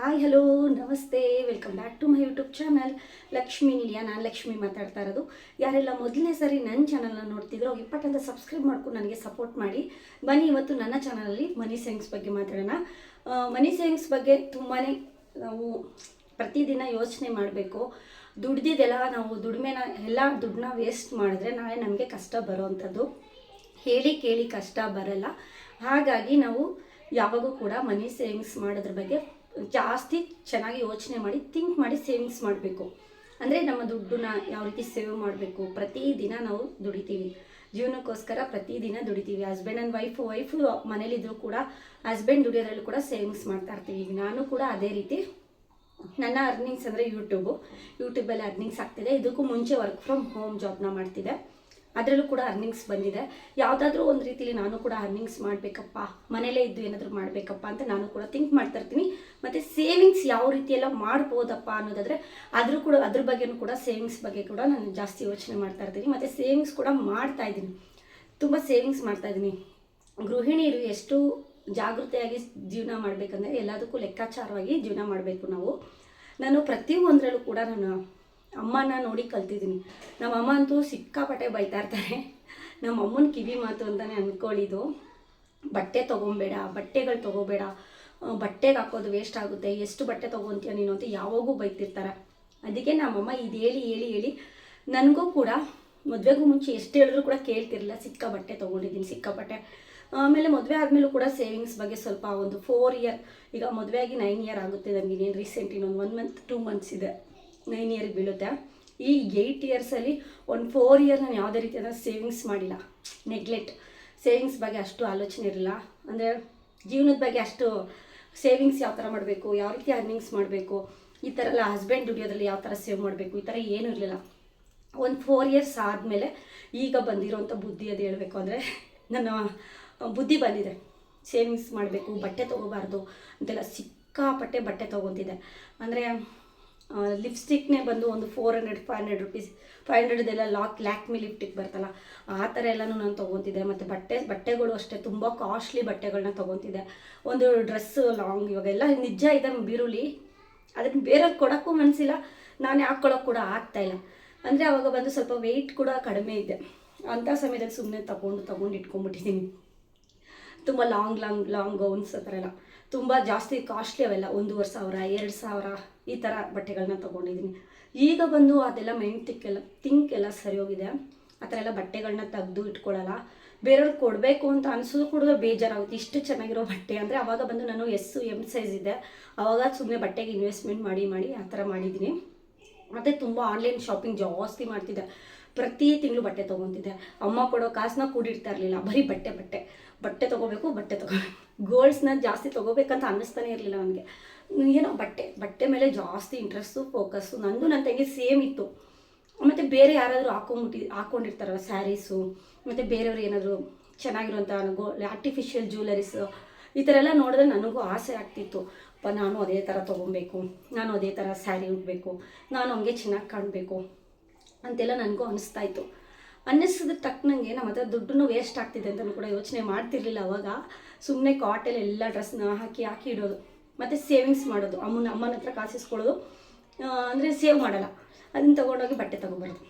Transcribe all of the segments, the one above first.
Hi hello ನಮಸ್ತೆ, welcome back to my YouTube channel Lakshmi Niliya. ನಾನು ಲಕ್ಷ್ಮಿ ಮಾತಾಡ್ತಾ ಇರೋದು. ಯಾರೆಲ್ಲ ಮೊದಲನೇ ಸರಿ ನನ್ನ ಚಾನಲ್ನ ನೋಡ್ತಿದ್ರು ಇಪ್ಪತ್ತಂತ ಸಬ್ಸ್ಕ್ರೈಬ್ ಮಾಡ್ಕೊಂಡು ನನಗೆ ಸಪೋರ್ಟ್ ಮಾಡಿ. ಬನ್ನಿ, ಇವತ್ತು ನನ್ನ ಚಾನಲಲ್ಲಿ ಮನಿ ಸೇವಿಂಗ್ಸ್ ಬಗ್ಗೆ ಮಾತಾಡೋಣ. ಮನಿ ಸೇವಿಂಗ್ಸ್ ಬಗ್ಗೆ ತುಂಬಾ ನಾವು ಪ್ರತಿದಿನ ಯೋಚನೆ ಮಾಡಬೇಕು. ದುಡ್ದಿದ್ದೆಲ್ಲ ನಾವು ದುಡಿಮೆನ ಎಲ್ಲ ದುಡ್ಡನ್ನ ವೇಸ್ಟ್ ಮಾಡಿದ್ರೆ ನಾಳೆ ನಮಗೆ ಕಷ್ಟ ಬರೋವಂಥದ್ದು. ಹೇಳಿ ಕೇಳಿ ಕಷ್ಟ ಬರಲ್ಲ. ಹಾಗಾಗಿ ನಾವು ಯಾವಾಗೂ ಕೂಡ ಮನಿ ಸೇವಿಂಗ್ಸ್ ಮಾಡೋದ್ರ ಬಗ್ಗೆ ಜಾಸ್ತಿ ಚೆನ್ನಾಗಿ ಯೋಚನೆ ಮಾಡಿ ಥಿಂಕ್ ಮಾಡಿ ಸೇವಿಂಗ್ಸ್ ಮಾಡಬೇಕು. ಅಂದರೆ ನಮ್ಮ ದುಡ್ಡನ್ನ ಯಾವ ರೀತಿ ಸೇವ್ ಮಾಡಬೇಕು. ಪ್ರತಿದಿನ ನಾವು ದುಡಿತೀವಿ, ಜೀವನಕ್ಕೋಸ್ಕರ ಪ್ರತಿದಿನ ದುಡಿತೀವಿ. ಹಸ್ಬೆಂಡ್ ಆ್ಯಂಡ್ ವೈಫು ಮನೇಲಿದ್ದರೂ ಕೂಡ ಹಸ್ಬೆಂಡ್ ದುಡಿಯೋದ್ರಲ್ಲೂ ಕೂಡ ಸೇವಿಂಗ್ಸ್ ಮಾಡ್ತಾ ಇರ್ತೀವಿ. ಈಗ ನಾನು ಕೂಡ ಅದೇ ರೀತಿ ನನ್ನ ಅರ್ನಿಂಗ್ಸ್ ಅಂದರೆ ಯೂಟ್ಯೂಬಲ್ಲಿ ಅರ್ನಿಂಗ್ಸ್ ಆಗ್ತಿದೆ. ಇದಕ್ಕೂ ಮುಂಚೆ ವರ್ಕ್ ಫ್ರಮ್ ಹೋಮ್ ಜಾಬ್ನ ಮಾಡ್ತಿದ್ದೆ, ಅದರಲ್ಲೂ ಕೂಡ ಅರ್ನಿಂಗ್ಸ್ ಬಂದಿದೆ. ಯಾವುದಾದ್ರೂ ಒಂದು ರೀತಿಲಿ ನಾನು ಕೂಡ ಅರ್ನಿಂಗ್ಸ್ ಮಾಡಬೇಕಪ್ಪ, ಮನೇಲೇ ಇದ್ದು ಏನಾದರೂ ಮಾಡಬೇಕಪ್ಪ ಅಂತ ನಾನು ಕೂಡ ಥಿಂಕ್ ಮಾಡ್ತಾ ಇರ್ತೀನಿ. ಮತ್ತು ಸೇವಿಂಗ್ಸ್ ಯಾವ ರೀತಿಯೆಲ್ಲ ಮಾಡ್ಬೋದಪ್ಪ ಅನ್ನೋದಾದರೆ ಅದ್ರ ಬಗ್ಗೆನೂ ಕೂಡ ಸೇವಿಂಗ್ಸ್ ಬಗ್ಗೆ ಕೂಡ ನಾನು ಜಾಸ್ತಿ ಯೋಚನೆ ಮಾಡ್ತಾ ಇರ್ತೀನಿ. ಮತ್ತು ಸೇವಿಂಗ್ಸ್ ಕೂಡ ಮಾಡ್ತಾಯಿದ್ದೀನಿ, ತುಂಬ ಸೇವಿಂಗ್ಸ್ ಮಾಡ್ತಾಯಿದ್ದೀನಿ. ಗೃಹಿಣಿಯರು ಎಷ್ಟು ಜಾಗೃತಿಯಾಗಿ ಜೀವನ ಮಾಡಬೇಕಂದ್ರೆ ಎಲ್ಲದಕ್ಕೂ ಲೆಕ್ಕಾಚಾರವಾಗಿ ಜೀವನ ಮಾಡಬೇಕು ನಾವು. ನಾನು ಪ್ರತಿಯೊಂದರಲ್ಲೂ ಕೂಡ ನಾನು ಅಮ್ಮನ ನೋಡಿ ಕಲ್ತಿದ್ದೀನಿ. ನಮ್ಮ ಅಮ್ಮ ಅಂತೂ ಸಿಕ್ಕಾಪಟ್ಟೆ ಬೈತಾ ಇರ್ತಾರೆ. ನಮ್ಮ ಅಮ್ಮನ ಕಿವಿ ಮಾತು ಅಂತಲೇ ಅಂದ್ಕೊಳ್ಳಿದ್ದು, ಬಟ್ಟೆ ತೊಗೊಬೇಡ, ಬಟ್ಟೆಗಳು ತೊಗೋಬೇಡ, ಬಟ್ಟೆಗೆ ಹಾಕೋದು ವೇಸ್ಟ್ ಆಗುತ್ತೆ, ಎಷ್ಟು ಬಟ್ಟೆ ತೊಗೊತೀಯ ನೀನು ಅಂತ ಯಾವಾಗೂ ಬೈತಿರ್ತಾರೆ. ಅದಕ್ಕೆ ನಮ್ಮಮ್ಮ ಇದು ಹೇಳಿ ಹೇಳಿ ಹೇಳಿ ನನಗೂ ಕೂಡ ಮದುವೆಗೂ ಮುಂಚೆ ಎಷ್ಟು ಹೇಳಿದ್ರು ಕೂಡ ಕೇಳ್ತಿರಲಿಲ್ಲ. ಬಟ್ಟೆ ತೊಗೊಂಡಿದ್ದೀನಿ, ಸಿಕ್ಕಾಪಟ್ಟೆ. ಆಮೇಲೆ ಮದುವೆ ಆದಮೇಲೂ ಕೂಡ ಸೇವಿಂಗ್ಸ್ ಬಗ್ಗೆ ಸ್ವಲ್ಪ ಒಂದು 4 ಇಯರ್, ಈಗ ಮದುವೆ ಆಗಿ 9 ಇಯರ್ ಆಗುತ್ತೆ ನನಗೆ. ಇನ್ನೇನು ರೀಸೆಂಟ್ ಇನ್ನೊಂದು 1 ಮಂತ್ 2 ಮಂತ್ಸ್ ಇದೆ 9 ಇಯರ್ಗೆ ಬೀಳುತ್ತೆ. ಈ 8 ಇಯರ್ಸಲ್ಲಿ ಒಂದು 4 ಇಯರ್ ನಾನು ಯಾವುದೇ ರೀತಿಯಾದ ಸೇವಿಂಗ್ಸ್ ಮಾಡಿಲ್ಲ. ನೆಗ್ಲೆಕ್ಟ್, ಸೇವಿಂಗ್ಸ್ ಬಗ್ಗೆ ಅಷ್ಟು ಆಲೋಚನೆ ಇರಲಿಲ್ಲ. ಅಂದರೆ ಜೀವನದ ಬಗ್ಗೆ ಅಷ್ಟು ಸೇವಿಂಗ್ಸ್ ಯಾವ ಥರ ಮಾಡಬೇಕು, ಯಾವ ರೀತಿ ಅರ್ನಿಂಗ್ಸ್ ಮಾಡಬೇಕು, ಈ ಥರ ಎಲ್ಲ ಹಸ್ಬೆಂಡ್ ದುಡಿಯೋದ್ರಲ್ಲಿ ಯಾವ ಥರ ಸೇವ್ ಮಾಡಬೇಕು, ಈ ಥರ ಏನೂ ಇರಲಿಲ್ಲ. ಒಂದು 4 ಇಯರ್ಸ್ ಆದಮೇಲೆ ಈಗ ಬಂದಿರೋಂಥ ಬುದ್ಧಿ ಅದು ಹೇಳಬೇಕು ಅಂದರೆ ನನ್ನ ಬುದ್ಧಿ ಬಂದಿದೆ. ಸೇವಿಂಗ್ಸ್ ಮಾಡಬೇಕು, ಬಟ್ಟೆ ತೊಗೋಬಾರ್ದು ಅಂತೆಲ್ಲ ಸಿಕ್ಕಾಪಟ್ಟೆ ಬಟ್ಟೆ ತೊಗೊತಿದ್ದೆ. ಅಂದರೆ ಲಿಪ್ಸ್ಟಿಕ್ನೇ ಬಂದು ಒಂದು 400-500 ರೂಪೀಸ್, 500ದೆಲ್ಲ ಲ್ಯಾಕ್ಮಿ ಲಿಪ್ಟಿಕ್ ಬರ್ತಲ್ಲ, ಆ ಥರ ಎಲ್ಲನೂ ನಾನು ತೊಗೊತಿದ್ದೆ. ಮತ್ತು ಬಟ್ಟೆಗಳು ಅಷ್ಟೇ ತುಂಬ ಕಾಸ್ಟ್ಲಿ ಬಟ್ಟೆಗಳನ್ನ ತೊಗೊತಿದ್ದೆ. ಒಂದು ಡ್ರೆಸ್ಸು ಲಾಂಗ್ ಇವಾಗೆಲ್ಲ ನಿಜ ಇದೆ ಬೀರುಲಿ, ಅದಕ್ಕೆ ಬೇರೆಯವ್ರಿಗೆ ಕೊಡೋಕ್ಕೂ ಮನಸ್ಸಿಲ್ಲ, ನಾನು ಹಾಕ್ಕೊಳ್ಳೋಕೆ ಕೂಡ ಆಗ್ತಾಯಿಲ್ಲ. ಅಂದರೆ ಆವಾಗ ಬಂದು ಸ್ವಲ್ಪ ವೆಯ್ಟ್ ಕೂಡ ಕಡಿಮೆ ಇದೆ. ಅಂಥ ಸಮಯದಲ್ಲಿ ಸುಮ್ಮನೆ ತೊಗೊಂಡು ಇಟ್ಕೊಂಡ್ಬಿಟ್ಟಿದ್ದೀನಿ. ತುಂಬ ಲಾಂಗ್ ಗೌನ್ಸ್ ಆ ಥರ ಎಲ್ಲ ತುಂಬ ಜಾಸ್ತಿ ಕಾಸ್ಟ್ಲಿ, ಅವೆಲ್ಲ 1,500, 2,000 ಈ ಥರ ಬಟ್ಟೆಗಳನ್ನ ತೊಗೊಂಡಿದ್ದೀನಿ. ಈಗ ಬಂದು ಅದೆಲ್ಲ ಥಿಂಕ್ ಎಲ್ಲ ಸರಿ ಹೋಗಿದೆ. ಆ ಥರ ಎಲ್ಲ ಬಟ್ಟೆಗಳನ್ನ ತೆಗೆದು ಇಟ್ಕೊಳ್ಳಲ್ಲ. ಬೇರೆಯವ್ರಿಗೆ ಕೊಡಬೇಕು ಅಂತ ಅನಿಸೋದು ಕೂಡ ಬೇಜಾರಾಗುತ್ತೆ. ಇಷ್ಟು ಚೆನ್ನಾಗಿರೋ ಬಟ್ಟೆ ಅಂದರೆ ಆವಾಗ ಬಂದು ನಾನು M ಸೈಜ್ ಇದೆ, ಆವಾಗ ಸುಮ್ಮನೆ ಬಟ್ಟೆಗೆ ಇನ್ವೆಸ್ಟ್ಮೆಂಟ್ ಮಾಡಿ ಆ ಥರ ಮಾಡಿದ್ದೀನಿ. ಮತ್ತು ತುಂಬ ಆನ್ಲೈನ್ ಶಾಪಿಂಗ್ ಜಾಸ್ತಿ ಮಾಡ್ತಿದ್ದೆ. ಪ್ರತಿ ತಿಂಗಳು ಬಟ್ಟೆ ತೊಗೊತಿದ್ದೆ. ಅಮ್ಮ ಕೊಡೋ ಕಾಸನ್ನ ಕೂಡಿಡ್ತಾ ಇರಲಿಲ್ಲ, ಬರೀ ಬಟ್ಟೆ ತೊಗೋಬೇಕು. ಗೋಲ್ಡ್ಸ್ನ ಜಾಸ್ತಿ ತೊಗೋಬೇಕಂತ ಅನ್ನಿಸ್ತಾನೆ ಇರಲಿಲ್ಲ ನನಗೆ. ಏನೋ ಬಟ್ಟೆ ಮೇಲೆ ಜಾಸ್ತಿ ಇಂಟ್ರೆಸ್ಟು, ಫೋಕಸ್ಸು. ನಂದು ನನ್ನ ತಂಗಿ ಸೇಮ್ ಇತ್ತು. ಮತ್ತು ಬೇರೆ ಯಾರಾದರೂ ಹಾಕ್ಕೊಂಡಿರ್ತಾರಲ್ಲ ಸ್ಯಾರೀಸು, ಮತ್ತು ಬೇರೆಯವ್ರು ಏನಾದರೂ ಚೆನ್ನಾಗಿರೋಂಥ ಆರ್ಟಿಫಿಷಿಯಲ್ ಜ್ಯುವೆಲರೀಸು, ಈ ಥರ ಎಲ್ಲ ನೋಡಿದ್ರೆ ನನಗೂ ಆಸೆ ಆಗ್ತಿತ್ತು. ನಾನು ಅದೇ ಥರ ತೊಗೊಬೇಕು, ನಾನು ಅದೇ ಥರ ಸ್ಯಾರಿ ಉಡಬೇಕು, ನಾನು ಹಂಗೆ ಚೆನ್ನಾಗಿ ಕಾಣಬೇಕು ಅಂತೆಲ್ಲ ನನಗೂ ಅನ್ನಿಸ್ತಾಯಿತ್ತು. ಅನ್ನಿಸಿದ ತಕ್ಕನಂಗೆ ನಮ್ಮ ಹತ್ರ ದುಡ್ಡನ್ನು ವೇಸ್ಟ್ ಆಗ್ತಿದೆ ಅಂತಲೂ ಕೂಡ ಯೋಚನೆ ಮಾಡ್ತಿರ್ಲಿಲ್ಲ. ಅವಾಗ ಸುಮ್ಮನೆ ಕಾಟಲ್ಲಿ ಎಲ್ಲ ಡ್ರೆಸ್ನ ಹಾಕಿ ಇಡೋದು, ಮತ್ತು ಸೇವಿಂಗ್ಸ್ ಮಾಡೋದು. ಅಮ್ಮನ ಹತ್ರ ಕಾಸಿಸ್ಕೊಳ್ಳೋದು, ಅಂದರೆ ಸೇವ್ ಮಾಡಲ್ಲ, ಅದನ್ನು ತೊಗೊಂಡೋಗಿ ಬಟ್ಟೆ ತೊಗೊಬಾರ್ದು.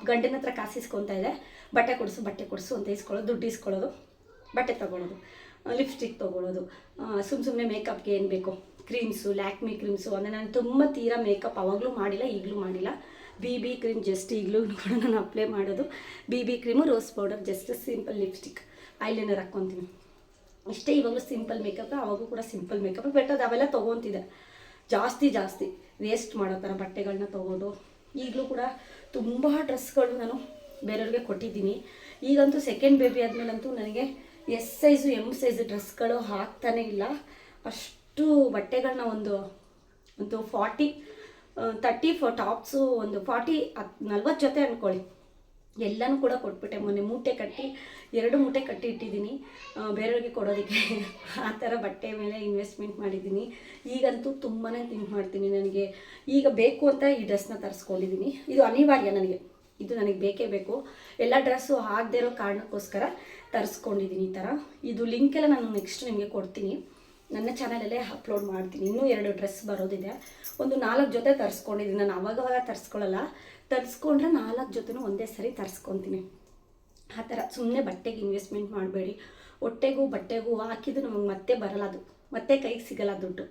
ಗಂಡನ ಹತ್ರ ಕಾಸಿಸ್ಕೊತಾ ಇದೆ, ಬಟ್ಟೆ ಕೊಡಿಸು ಅಂತ ಇಸ್ಕೊಳ್ಳೋದು, ದುಡ್ಡು ಇಸ್ಕೊಳ್ಳೋದು, ಬಟ್ಟೆ ತೊಗೊಳೋದು, ಲಿಪ್ಸ್ಟಿಕ್ ತೊಗೊಳೋದು, ಸುಮ್ಮನೆ ಮೇಕಪ್ಗೆ ಏನು ಬೇಕು ಕ್ರೀಮ್ಸು, ಲ್ಯಾಕ್ಮಿ ಕ್ರೀಮ್ಸು. ಅಂದರೆ ನಾನು ತುಂಬ ತೀರಾ ಮೇಕಪ್ ಆವಾಗಲೂ ಮಾಡಿಲ್ಲ, ಈಗಲೂ ಮಾಡಿಲ್ಲ. BB ಕ್ರೀಮ್ ಜಸ್ಟ್ ಈಗಲೂ ಕೂಡ ನಾನು ಅಪ್ಲೈ ಮಾಡೋದು. BB cream, rose powder, just simple lipstick, eyeliner ಹಾಕ್ಕೊತೀನಿ ಇಷ್ಟೇ. ಇವಾಗಲೂ ಸಿಂಪಲ್ ಮೇಕಪ್, ಆವಾಗೂ ಕೂಡ ಸಿಂಪಲ್ ಮೇಕಪ್. ಬಟ್ ಅದು ಅವೆಲ್ಲ ತೊಗೊತಿದ್ದೆ. ಜಾಸ್ತಿ ವೇಸ್ಟ್ ಮಾಡೋ ಥರ ಬಟ್ಟೆಗಳನ್ನ ತೊಗೋದು. ಈಗಲೂ ಕೂಡ ತುಂಬ ಡ್ರೆಸ್ಗಳು ನಾನು ಬೇರೆಯವ್ರಿಗೆ ಕೊಟ್ಟಿದ್ದೀನಿ. ಈಗಂತೂ ಸೆಕೆಂಡ್ ಬೇಬಿ ಆದಮೇಲಂತೂ ನನಗೆ S ಸೈಜು M ಸೈಜು ಡ್ರೆಸ್ಗಳು ಹಾಕ್ತಾನೇ ಇಲ್ಲ. ಅಷ್ಟು ಬಟ್ಟೆಗಳನ್ನ ಒಂದು 30 ಟಾಪ್ಸು, ಒಂದು 40 ಜೊತೆ ಅಂದ್ಕೊಳ್ಳಿ, ಎಲ್ಲನೂ ಕೂಡ ಕೊಟ್ಬಿಟ್ಟೆ. ಮೊನ್ನೆ 2 ಮೂಟೆ ಕಟ್ಟಿ ಇಟ್ಟಿದ್ದೀನಿ ಬೇರೆಯವ್ರಿಗೆ ಕೊಡೋದಕ್ಕೆ. ಆ ಥರ ಬಟ್ಟೆ ಮೇಲೆ ಇನ್ವೆಸ್ಟ್ಮೆಂಟ್ ಮಾಡಿದ್ದೀನಿ. ಈಗಂತೂ ತುಂಬಾ ಥಿಂಕ್ ಮಾಡ್ತೀನಿ, ನನಗೆ ಈಗ ಬೇಕು ಅಂತ ಈ ಡ್ರೆಸ್ನ ತರಿಸ್ಕೊಂಡಿದ್ದೀನಿ. ಇದು ಅನಿವಾರ್ಯ ಇದು ನನಗೆ ಬೇಕೇ ಬೇಕು. ಎಲ್ಲ ಡ್ರೆಸ್ಸು ಆಗದೇ ಇರೋ ಕಾರಣಕ್ಕೋಸ್ಕರ ತರಿಸ್ಕೊಂಡಿದ್ದೀನಿ ಈ ಥರ. ಇದು ಲಿಂಕೆಲ್ಲ ನಾನು ನೆಕ್ಸ್ಟ್ ನಿಮಗೆ ಕೊಡ್ತೀನಿ. ನನ್ನ ಚಾನಲಲ್ಲೇ ಅಪ್ಲೋಡ್ ಮಾಡ್ತೀನಿ. ಇನ್ನೂ 2 ಡ್ರೆಸ್ ಬರೋದಿದೆ. ಒಂದು 4 ಜೊತೆ ತರಿಸ್ಕೊಂಡಿದ್ದೀನಿ. ನಾನು ಅವಾಗವಾಗ ತರಿಸ್ಕೊಳ್ಳಲ್ಲ, ತರಿಸ್ಕೊಂಡ್ರೆ 4 ಜೊತೆನೂ ಒಂದೇ ಸರಿ ತರಿಸ್ಕೊತೀನಿ. ಆ ಥರ ಸುಮ್ಮನೆ ಬಟ್ಟೆಗೆ ಇನ್ವೆಸ್ಟ್ಮೆಂಟ್ ಮಾಡಬೇಡಿ. ಹೊಟ್ಟೆಗೂ ಬಟ್ಟೆಗೂ ಹಾಕಿದ್ದು ನಮಗೆ ಮತ್ತೆ ಬರಲ್ಲ, ಅದು ಮತ್ತೆ ಕೈಗೆ ಸಿಗಲ್ಲ ದುಡ್ಡು.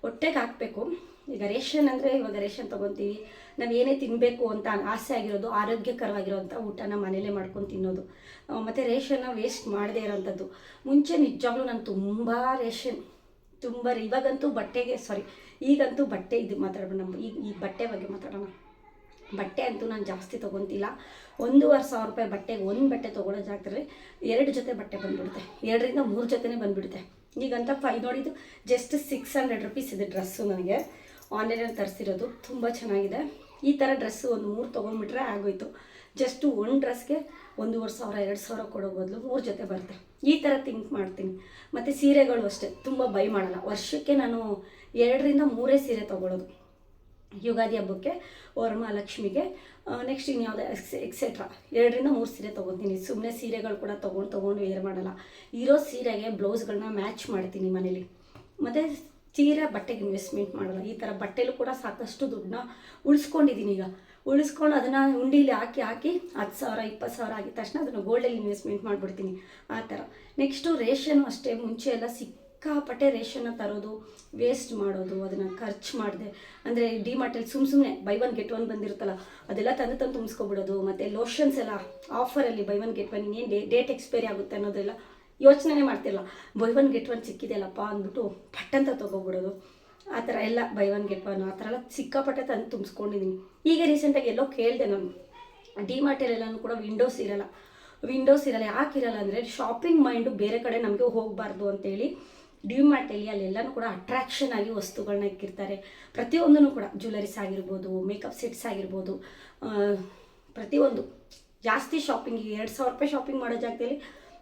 ಹೊಟ್ಟೆಗೆ ಹಾಕಬೇಕು. ಈಗ ರೇಷನ್ ಅಂದರೆ ಇವಾಗ ರೇಷನ್ ತೊಗೊತೀವಿ, ನಾವು ಏನೇ ತಿನ್ನಬೇಕು ಅಂತ ಆಸೆ ಆಗಿರೋದು, ಆರೋಗ್ಯಕರವಾಗಿರೋಂಥ ಊಟನ ಮನೇಲೇ ಮಾಡ್ಕೊಂಡು ತಿನ್ನೋದು. ಮತ್ತು ರೇಷನ್ನ ವೇಸ್ಟ್ ಮಾಡದೇ ಇರೋವಂಥದ್ದು. ಮುಂಚೆ ನಿಜವಾಗ್ಲೂ ನಾನು ತುಂಬ ರೇಷನ್ ಇವಾಗಂತೂ ಈಗಂತೂ ಬಟ್ಟೆ ಇದು ಮಾತಾಡೋಣ. ನಮ್ಮ ಈ ಬಟ್ಟೆ ಬಗ್ಗೆ ಮಾತಾಡೋಣ. ಬಟ್ಟೆ ಅಂತೂ ನಾನು ಜಾಸ್ತಿ ತೊಗೊತಿಲ್ಲ. 1,500 ರೂಪಾಯಿ ಬಟ್ಟೆಗೆ ಒಂದು ಬಟ್ಟೆ ತೊಗೊಳ್ಳೋ ಜಾಗದಲ್ಲಿ 2 ಜೊತೆ ಬಟ್ಟೆ ಬಂದುಬಿಡುತ್ತೆ, 2ರಿಂದ 3 ಜೊತೆನೇ ಬಂದುಬಿಡುತ್ತೆ. ಈಗಂತ ನೋಡಿದ್ದು ಜಸ್ಟ್ 600 ರುಪೀಸ್ ಇದೆ ಡ್ರೆಸ್ಸು. ನನಗೆ ಆನ್ಲೈನಲ್ಲಿ ತರಿಸಿರೋದು ತುಂಬ ಚೆನ್ನಾಗಿದೆ. ಈ ಥರ ಡ್ರೆಸ್ಸು ಒಂದು 3 ತೊಗೊಂಡ್ಬಿಟ್ರೆ ಆಗೋಯ್ತು. ಜಸ್ಟು ಒಂದು ಡ್ರೆಸ್ಗೆ 1,500 2,000 ಕೊಡೋ ಬದಲು 3 ಜೊತೆ ಬರುತ್ತೆ. ಈ ಥರ ಥಿಂಕ್ ಮಾಡ್ತೀನಿ. ಮತ್ತು ಸೀರೆಗಳು ಅಷ್ಟೇ ತುಂಬ ಬೈ ಮಾಡಲ್ಲ. ವರ್ಷಕ್ಕೆ ನಾನು 2ರಿಂದ 3 ಸೀರೆ ತೊಗೊಳ್ಳೋದು. ಯುಗಾದಿ ಹಬ್ಬಕ್ಕೆ, ವರಮಹಾಲಕ್ಷ್ಮಿಗೆ, ನೆಕ್ಸ್ಟ್ ಇನ್ಯಾವುದೇ ಎಕ್ಸೆಟ್ರಾ 2ರಿಂದ 3 ಸೀರೆ ತೊಗೊತೀನಿ. ಸುಮ್ಮನೆ ಸೀರೆಗಳು ಕೂಡ ತೊಗೊಂಡು ವೇರ್ ಮಾಡಲ್ಲ. ಇರೋ ಸೀರೆಗೆ ಬ್ಲೌಸ್ಗಳನ್ನ ಮ್ಯಾಚ್ ಮಾಡ್ತೀನಿ ಮನೇಲಿ. ಮತ್ತು ಸೀರೆ ಬಟ್ಟೆಗೆ ಇನ್ವೆಸ್ಟ್ಮೆಂಟ್ ಮಾಡಲ್ಲ. ಈ ಥರ ಬಟ್ಟೆಲೂ ಕೂಡ ಸಾಕಷ್ಟು ದುಡ್ಡನ್ನ ಉಳಿಸ್ಕೊಂಡಿದ್ದೀನಿ. ಈಗ ಉಳಿಸ್ಕೊಂಡು ಅದನ್ನು ಉಂಡೀಲಿ ಹಾಕಿ 10,000 20,000 ಆಗಿದ ತಕ್ಷಣ ಅದನ್ನು ಗೋಲ್ಡಲ್ಲಿ ಇನ್ವೆಸ್ಟ್ಮೆಂಟ್ ಮಾಡಿಬಿಡ್ತೀನಿ. ಆ ಥರ. ನೆಕ್ಸ್ಟು ರೇಷನು ಅಷ್ಟೇ. ಮುಂಚೆ ಎಲ್ಲ ಸಿಕ್ಕಾಪಟ್ಟೆ ರೇಷನ್ನ ತರೋದು, ವೇಸ್ಟ್ ಮಾಡೋದು, ಅದನ್ನು ಖರ್ಚು ಮಾಡಿದೆ. ಅಂದರೆ ಡಿಮಾರ್ಟಲ್ಲಿ ಸುಮ್ಮನೆ ಬೈ 1 get 1 ಬಂದಿರುತ್ತಲ್ಲ, ಅದೆಲ್ಲ ತಂದು ತುಂಬಿಸ್ಕೊಬಿಡೋದು. ಮತ್ತು ಲೋಷನ್ಸ್ ಎಲ್ಲ ಆಫರಲ್ಲಿ ಬೈ 1 get 1 ಇನ್ನೇನು ಡೇಟ್ ಎಕ್ಸ್ಪೈರಿ ಆಗುತ್ತೆ ಅನ್ನೋದೆಲ್ಲ ಯೋಚನೆ ಮಾಡ್ತಿಲ್ಲ. ಬೈ 1 get 1 ಸಿಕ್ಕಿದೆಯಲ್ಲಪ್ಪ ಅಂದ್ಬಿಟ್ಟು ಪಟ್ಟಂತ ತೊಗೊಬಿಡೋದು. ಆ ಥರ ಎಲ್ಲ ಬೈ 1 get 1 ಆ ಥರ ಎಲ್ಲ ಸಿಕ್ಕಾಪಟ್ಟೆ ತಂದು ತುಂಬಿಸ್ಕೊಂಡಿದ್ದೀನಿ. ಈಗ ರೀಸೆಂಟಾಗಿ ಎಲ್ಲೋ ಕೇಳಿದೆ ನಾನು, ಡಿಮಾರ್ಟಲ್ಲೆಲ್ಲನೂ ಕೂಡ ವಿಂಡೋಸ್ ಇರಲ್ಲ. ಯಾಕಿರಲ್ಲ ಅಂದರೆ ಶಾಪಿಂಗ್ ಮೈಂಡು ಬೇರೆ ಕಡೆ ನಮಗೆ ಹೋಗಬಾರ್ದು ಅಂತೇಳಿ ಡಿಮಾರ್ಟಲ್ಲಿ ಅಲ್ಲೆಲ್ಲನೂ ಕೂಡ ಅಟ್ರಾಕ್ಷನ್ ಆಗಿ ವಸ್ತುಗಳನ್ನ ಇಕ್ಕಿರ್ತಾರೆ. ಪ್ರತಿಯೊಂದೂ ಕೂಡ ಜ್ಯುವೆಲರೀಸ್ ಆಗಿರ್ಬೋದು, ಮೇಕಪ್ ಸೆಟ್ಸ್ ಆಗಿರ್ಬೋದು, ಪ್ರತಿಯೊಂದು ಜಾಸ್ತಿ ಶಾಪಿಂಗ್. 2,000 ರೂಪಾಯಿ ಶಾಪಿಂಗ್ ಮಾಡೋ ಜಾಗದಲ್ಲಿ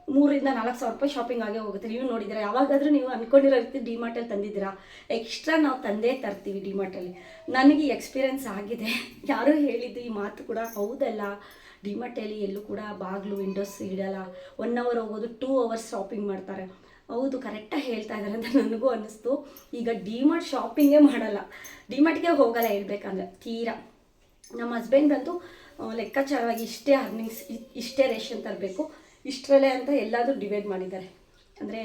3,000 4,000 ರೂಪಾಯಿ ಶಾಪಿಂಗ್ ಆಗೇ ಹೋಗುತ್ತೆ. ನೀವು ನೋಡಿದ್ದೀರಾ? ಯಾವಾಗಾದರೂ ನೀವು ಅಂದ್ಕೊಂಡಿರೋ ರೀತಿ ಡಿಮಾರ್ಟಲ್ಲಿ ತಂದಿದ್ದೀರಾ? ಎಕ್ಸ್ಟ್ರಾ ನಾವು ತಂದೇ ತರ್ತೀವಿ ಡಿಮಾರ್ಟಲ್ಲಿ. ನನಗೆ ಎಕ್ಸ್ಪೀರಿಯನ್ಸ್ ಆಗಿದೆ. ಯಾರೋ ಹೇಳಿದ್ದು ಈ ಮಾತು ಕೂಡ ಹೌದಲ್ಲ. ಡಿಮಾರ್ಟಲ್ಲಿ ಎಲ್ಲೂ ಕೂಡ ಬಾಗಿಲು ವಿಂಡೋಸ್ ಇಡಲ್ಲ. 1 hour ಹೋಗೋದು 2 hours ಶಾಪಿಂಗ್ ಮಾಡ್ತಾರೆ. ಹೌದು, ಕರೆಕ್ಟಾಗಿ ಹೇಳ್ತಾ ಇದ್ದಾರೆ ಅಂತ ನನಗೂ ಅನ್ನಿಸ್ತು. ಈಗ ಡಿಮಾರ್ಟ್ ಶಾಪಿಂಗೇ ಮಾಡಲ್ಲ, ಡಿಮಾರ್ಟ್ಗೆ ಹೋಗಲ್ಲ ಹೇಳ್ಬೇಕಂದ್ರೆ. ತೀರಾ ನಮ್ಮ ಹಸ್ಬೆಂಡ್ ಅಂತೂ ಲೆಕ್ಕಾಚಾರವಾಗಿ ಇಷ್ಟೇ ಅರ್ನಿಂಗ್ಸ್, ಇಷ್ಟೇ ರೇಷನ್ ತರಬೇಕು, ಇಷ್ಟರಲ್ಲೇ ಅಂತ ಎಲ್ಲಾದರೂ ಡಿವೈಡ್ ಮಾಡಿದ್ದಾರೆ. ಅಂದರೆ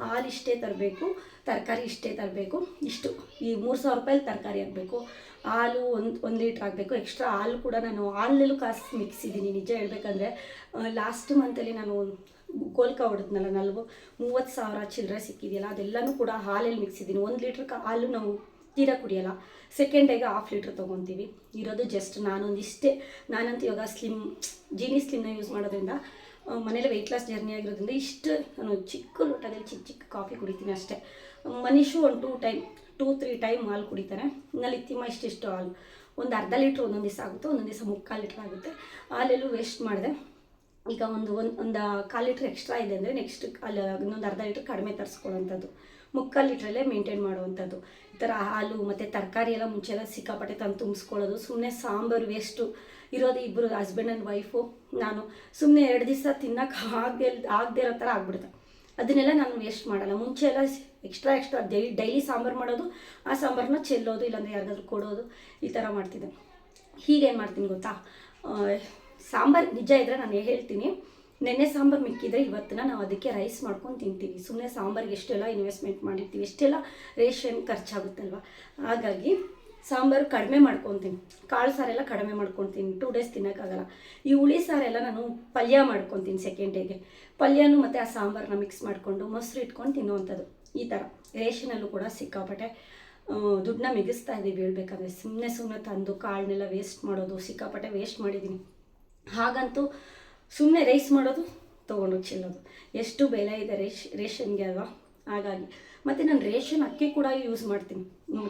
ಹಾಲು ಇಷ್ಟೇ ತರಬೇಕು, ತರಕಾರಿ ಇಷ್ಟೇ ತರಬೇಕು, ಇಷ್ಟು ಈ 3,000 ರೂಪಾಯಲ್ಲಿ ತರಕಾರಿ ಆಗಬೇಕು, ಹಾಲು 1 ಲೀಟ್ರ್ ಆಗಬೇಕು. ಎಕ್ಸ್ಟ್ರಾ ಹಾಲು ಕೂಡ ನಾನು ಹಾಲಲ್ಲೂ ಕಾಸು ಮಿಕ್ಸಿದ್ದೀನಿ. ನಿಜ ಹೇಳ್ಬೇಕಂದ್ರೆ ಲಾಸ್ಟ್ ಮಂತಲ್ಲಿ ನಾನು ಗೋಲ್ಕ ಹೊಡೆದ್ನಲ್ಲ, 30,000 ಚಿಲ್ಲರೆ ಸಿಕ್ಕಿದೆಯಲ್ಲ, ಅದೆಲ್ಲನೂ ಕೂಡ ಹಾಲಲ್ಲಿ ಮಿಕ್ಸಿದ್ದೀನಿ. 1 ಲೀಟ್ರ್ ಹಾಲು ನಾವು ತೀರಾ ಕುಡಿಯೋಲ್ಲ. ಸೆಕೆಂಡ್ ಡೇಗೆ 1/2 ಲೀಟ್ರ್ ತೊಗೊತೀವಿ. ಇರೋದು ಜಸ್ಟ್ ನಾನಂತೂ ಇವಾಗ ಜೀನಿ ಸ್ಲಿಮ್ನ ಯೂಸ್ ಮಾಡೋದ್ರಿಂದ, ಮನೇಲಿ ವೆಯ್ಟ್ ಲಾಸ್ ಜರ್ನಿ ಆಗಿರೋದ್ರಿಂದ ಇಷ್ಟು ನಾನು ಚಿಕ್ಕ ಲೋಟದಲ್ಲಿ ಚಿಕ್ಕ ಕಾಫಿ ಕುಡಿತೀನಿ ಅಷ್ಟೇ. ಮನೀಷು ಒಂದು 2-3 ಟೈಮ್ ಹಾಲು ಕುಡಿತಾರೆ. ನಲ್ಲಿತ್ತಿಮ್ಮ ಇಷ್ಟಿಷ್ಟು ಹಾಲು, ಒಂದು ಅರ್ಧ ಲೀಟ್ರ್ ಒಂದೊಂದು ದಿವಸ ಆಗುತ್ತೆ, ಒಂದೊಂದು ದಿವಸ 3/4 ಲೀಟ್ರ್ ಆಗುತ್ತೆ. ಹಾಲೆಲ್ಲೂ ವೇಸ್ಟ್ ಮಾಡಿದೆ. ಈಗ ಒಂದು 1/4 ಲೀಟ್ರ್ ಎಕ್ಸ್ಟ್ರಾ ಇದೆ ಅಂದರೆ ನೆಕ್ಸ್ಟ್ ಅಲ್ಲಿ ಇನ್ನೊಂದು ಅರ್ಧ ಲೀಟ್ರ್ ಕಡಿಮೆ ತರಿಸ್ಕೊಳ್ಳೋವಂಥದ್ದು, 3/4 ಲೀಟ್ರಲ್ಲೇ ಮೇಂಟೈನ್ ಮಾಡುವಂಥದ್ದು. ಈ ಥರ ಹಾಲು ಮತ್ತು ತರಕಾರಿ ಎಲ್ಲ ಮುಂಚೆಲ್ಲ ಸಿಕ್ಕಾಪಟ್ಟೆ ತಂದು ತುಂಬಿಸ್ಕೊಳ್ಳೋದು. ಸುಮ್ಮನೆ ಸಾಂಬಾರು ವೇಸ್ಟು ಇರೋದು ಇಬ್ಬರು, ಹಸ್ಬೆಂಡ್ ಆ್ಯಂಡ್ ವೈಫು. ನಾನು ಸುಮ್ಮನೆ 2 ದಿವಸ ತಿನ್ನೋಕೆ ಆಗದೆ ಇರೋ ಥರ ಆಗ್ಬಿಡುತ್ತೆ. ಅದನ್ನೆಲ್ಲ ನಾನು ವೇಸ್ಟ್ ಮಾಡಲ್ಲ. ಮುಂಚೆ ಎಲ್ಲ ಎಕ್ಸ್ಟ್ರಾ ಡೈಲಿ ಸಾಂಬಾರು ಮಾಡೋದು, ಆ ಸಾಂಬಾರನ್ನ ಚೆಲ್ಲೋದು, ಇಲ್ಲಾಂದರೆ ಯಾರಿಗಾದ್ರೂ ಕೊಡೋದು, ಈ ಥರ ಮಾಡ್ತಿದ್ದೆ. ಹೀಗೇನು ಮಾಡ್ತೀನಿ ಗೊತ್ತಾ? ಸಾಂಬಾರು ನಿಜ ಇದ್ದರೆ ನಾನು ಹೇಳ್ತೀನಿ, ನೆನ್ನೆ ಸಾಂಬಾರು ಮಿಕ್ಕಿದ್ರೆ ಇವತ್ತಿನ ನಾವು ಅದಕ್ಕೆ ರೈಸ್ ಮಾಡ್ಕೊಂಡು ತಿಂತೀವಿ. ಸುಮ್ಮನೆ ಸಾಂಬಾರಿಗೆ ಎಷ್ಟೆಲ್ಲ ಇನ್ವೆಸ್ಟ್ಮೆಂಟ್ ಮಾಡಿರ್ತೀವಿ, ಎಷ್ಟೆಲ್ಲ ರೇಷನ್ ಖರ್ಚಾಗುತ್ತಲ್ವ. ಹಾಗಾಗಿ ಸಾಂಬಾರು ಕಡಿಮೆ ಮಾಡ್ಕೊತೀನಿ. ಕಾಳು ಸಾರೆಲ್ಲ ಕಡಿಮೆ ಮಾಡ್ಕೊತೀನಿ, 2 ಡೇಸ್ ತಿನ್ನೋಕ್ಕಾಗಲ್ಲ. ಈ ಹುಳಿ ಸಾರೆಲ್ಲ ನಾನು ಪಲ್ಯ ಮಾಡ್ಕೊತೀನಿ. ಸೆಕೆಂಡ್ ಡೇಗೆ ಪಲ್ಯನೂ ಮತ್ತು ಆ ಸಾಂಬಾರನ್ನ ಮಿಕ್ಸ್ ಮಾಡಿಕೊಂಡು ಮೊಸರು ಇಟ್ಕೊಂಡು ತಿನ್ನುವಂಥದ್ದು. ಈ ಥರ ರೇಷನಲ್ಲೂ ಕೂಡ ಸಿಕ್ಕಾಪಟ್ಟೆ ದುಡ್ಡನ್ನ ಮಿಗಿಸ್ತಾ ಇದ್ದೀವಿ ಹೇಳ್ಬೇಕಂದ್ರೆ. ಸುಮ್ಮನೆ ತಂದು ಕಾಳನ್ನೆಲ್ಲ ವೇಸ್ಟ್ ಮಾಡೋದು, ಸಿಕ್ಕಾಪಟ್ಟೆ ವೇಸ್ಟ್ ಮಾಡಿದ್ದೀನಿ. ಹಾಗಂತೂ ಸುಮ್ಮನೆ ರೈಸ್ ಮಾಡೋದು, ತೊಗೊಂಡೋಗಿ ಚೆಲ್ಲೋದು. ಎಷ್ಟು ಬೆಲೆ ಇದೆ ರೇಷನ್ಗೆ ಅಲ್ವಾ? ಹಾಗಾಗಿ ಮತ್ತು ನಾನು ರೇಷನ್ ಅಕ್ಕಿ ಕೂಡ ಯೂಸ್ ಮಾಡ್ತೀನಿ.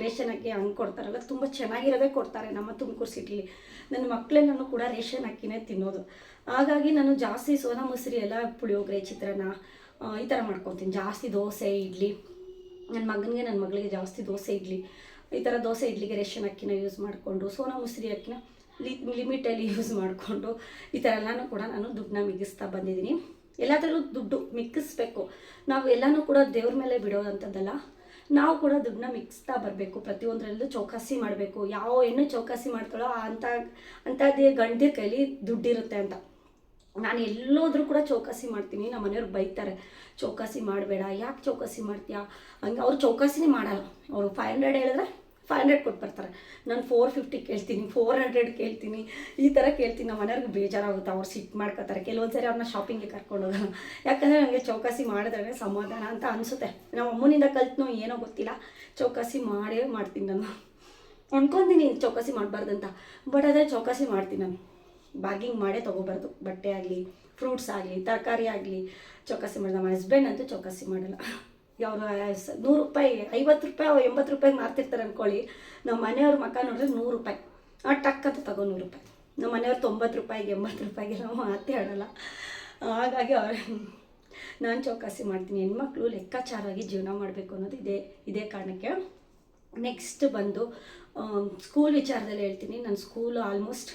ರೇಷನ್ ಅಕ್ಕಿ ಹಂಗೆ ಕೊಡ್ತಾರಲ್ಲ, ತುಂಬ ಚೆನ್ನಾಗಿರೋದೇ ಕೊಡ್ತಾರೆ ನಮ್ಮ ತುಮಕೂರು ಸಿಟಿಲಿ. ನನ್ನ ಮಕ್ಕಳೆಲ್ಲನೂ ಕೂಡ ರೇಷನ್ ಅಕ್ಕಿನೇ ತಿನ್ನೋದು. ಹಾಗಾಗಿ ನಾನು ಜಾಸ್ತಿ ಸೋನಾ ಮಸೂರಿ ಎಲ್ಲ, ಪುಳಿಯೋಗರೆ, ಚಿತ್ರಾನ್ನ ಈ ಥರ ಮಾಡ್ಕೊತೀನಿ. ಜಾಸ್ತಿ ದೋಸೆ, ಇಡ್ಲಿ, ನನ್ನ ಮಗಳಿಗೆ ಜಾಸ್ತಿ ದೋಸೆ, ಇಡ್ಲಿ, ಈ ಥರ ದೋಸೆ ಇಡ್ಲಿಗೆ ರೇಷನ್ ಅಕ್ಕಿನ ಯೂಸ್ ಮಾಡಿಕೊಂಡು, ಸೋನಾ ಮಸೂರಿ ಅಕ್ಕಿನ ಲಿಮಿಟಲ್ಲಿ ಯೂಸ್ ಮಾಡಿಕೊಂಡು, ಈ ಥರ ಎಲ್ಲನೂ ಕೂಡ ನಾನು ದುಡ್ಡನ್ನ ಮಿಗಿಸ್ತಾ ಬಂದಿದ್ದೀನಿ. ಎಲ್ಲದರಲ್ಲೂ ದುಡ್ಡು ಮಿಕ್ಕಿಸ್ಬೇಕು. ನಾವು ಎಲ್ಲನೂ ಕೂಡ ದೇವ್ರ ಮೇಲೆ ಬಿಡೋದಂಥದ್ದಲ್ಲ, ನಾವು ಕೂಡ ದುಡ್ಡನ್ನ ಮಿಕ್ಸ್ತಾ ಬರಬೇಕು, ಪ್ರತಿಯೊಂದರಲ್ಲೂ ಚೌಕಾಸಿ ಮಾಡಬೇಕು. ಯಾವ ಹೆಣ್ಣು ಚೌಕಾಸಿ ಮಾಡ್ತಾಳೋ ಅಂಥದ್ದೇ ಗಂಡಿರ ಕೈಲಿ ದುಡ್ಡಿರುತ್ತೆ ಅಂತ. ನಾನು ಎಲ್ಲೋದ್ರೂ ಕೂಡ ಚೌಕಾಸಿ ಮಾಡ್ತೀನಿ. ನಮ್ಮ ಮನೆಯವ್ರು ಬೈತಾರೆ, ಚೌಕಾಸಿ ಮಾಡಬೇಡ, ಯಾಕೆ ಚೌಕಾಸಿ ಮಾಡ್ತೀಯಾ ಹಂಗೆ. ಅವ್ರು ಚೌಕಾಸಿನೇ ಮಾಡಲ್ಲ. ಅವರು 500 ಹೇಳಿದ್ರೆ 500 ಕೊಟ್ಟು ಬರ್ತಾರೆ. ನಾನು 450 ಕೇಳ್ತೀನಿ, 400 ಕೇಳ್ತೀನಿ, ಈ ಥರ ಕೇಳ್ತೀನಿ. ನಮ್ಮ ಮನೆಯವ್ರಿಗೆ ಬೇಜಾರಾಗುತ್ತೆ, ಅವ್ರು ಸಿಟ್ಟು ಮಾಡ್ಕೋತಾರೆ. ಕೆಲವೊಂದು ಸರಿ ಅವ್ರನ್ನ ಶಾಪಿಂಗಿಗೆ ಕರ್ಕೊಂಡು ಹೋಗೋಣ, ಯಾಕಂದರೆ ನನಗೆ ಚೌಕಾಸಿ ಮಾಡಿದ್ರೆ ಸಮಾಧಾನ ಅಂತ ಅನಿಸುತ್ತೆ. ನಮ್ಮ ಅಮ್ಮನಿಂದ ಕಲ್ತನೋ ಏನೋ ಗೊತ್ತಿಲ್ಲ, ಚೌಕಾಸಿ ಮಾಡೇ ಮಾಡ್ತೀನಿ. ನಾನು ಅನ್ಕೊತೀನಿ ಚೌಕಾಸಿ ಮಾಡಬಾರ್ದಂತ, ಬಟ್ ಅದೇ ಚೌಕಾಸಿ ಮಾಡ್ತೀನಿ. ನಾನು ಬಾಗಿಂಗ್ ಮಾಡೇ ತೊಗೋಬಾರ್ದು. ಬಟ್ಟೆ ಆಗಲಿ, ಫ್ರೂಟ್ಸ್ ಆಗಲಿ, ತರಕಾರಿ ಆಗಲಿ ಚೌಕಾಸಿ ಮಾಡಿದ. ನಮ್ಮ ಹಸ್ಬೆಂಡ್ ಅಂತೂ ಚೌಕಾಸಿ ಮಾಡಲ್ಲ. ಅವರು 100 ರೂಪಾಯಿ, 50 ರೂಪಾಯಿ, 80 ರೂಪಾಯಿಗೆ ಮಾರ್ತಿರ್ತಾರೆ ಅಂದ್ಕೊಳ್ಳಿ. ನಮ್ಮ ಮನೆಯವ್ರ ಮಕ್ಕ ನೋಡಿದ್ರೆ 100 ರೂಪಾಯಿ ಟಕ್ ಅಂತ ತಗೋ 100 ರೂಪಾಯಿ. ನಮ್ಮ ಮನೆಯವ್ರು 90 ರೂಪಾಯಿಗೆ 80 ರೂಪಾಯಿಗೆ ನಾವು ಮಾತೇ ಆಡಲ್ಲ. ಹಾಗಾಗಿ ನಾನು ಚೌಕಾಸಿ ಮಾಡ್ತೀನಿ. ಹೆಣ್ಮಕ್ಳು ಲೆಕ್ಕಾಚಾರವಾಗಿ ಜೀವನ ಮಾಡಬೇಕು ಅನ್ನೋದು ಇದೇ ಕಾರಣಕ್ಕೆ. ನೆಕ್ಸ್ಟ್ ಬಂದು ಸ್ಕೂಲ್ ವಿಚಾರದಲ್ಲಿ ಹೇಳ್ತೀನಿ. ನನ್ನ ಸ್ಕೂಲು ಆಲ್ಮೋಸ್ಟ್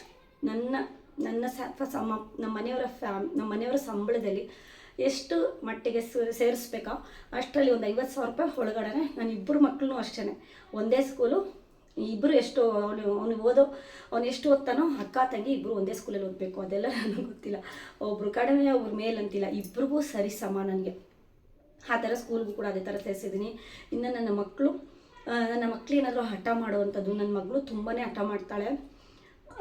ನಮ್ಮ ಮನೆಯವರ ಸಂಬಳದಲ್ಲಿ ಎಷ್ಟು ಮಟ್ಟಿಗೆ ಸೇರಿಸ್ಬೇಕೋ ಅಷ್ಟರಲ್ಲಿ ಒಂದು 50,000 ರೂಪಾಯಿ ಒಳಗಡೆ. ನಾನು ಇಬ್ಬರು ಮಕ್ಕಳು ಅಷ್ಟೇ, ಒಂದೇ ಸ್ಕೂಲು, ಇಬ್ಬರು ಎಷ್ಟು ಅವನು ಎಷ್ಟು ಓದ್ತಾನೋ, ಅಕ್ಕ ತಂಗಿ ಇಬ್ಬರು ಒಂದೇ ಸ್ಕೂಲಲ್ಲಿ ಓದಬೇಕು. ಅದೆಲ್ಲ ನನಗೆ ಗೊತ್ತಿಲ್ಲ, ಒಬ್ರು ಕಡಿಮೆ ಒಬ್ರು ಮೇಲಂತಿಲ್ಲ, ಇಬ್ರಿಗೂ ಸರಿ ಸಮ ನನಗೆ. ಆ ಥರ ಸ್ಕೂಲ್ಗೂ ಕೂಡ ಅದೇ ಥರ ಸೇರಿಸಿದ್ದೀನಿ. ಇನ್ನು ನನ್ನ ಮಕ್ಕಳು ಏನಾದರೂ ಹಠ ಮಾಡುವಂಥದ್ದು. ನನ್ನ ಮಗಳು ತುಂಬಾ ಹಠ ಮಾಡ್ತಾಳೆ.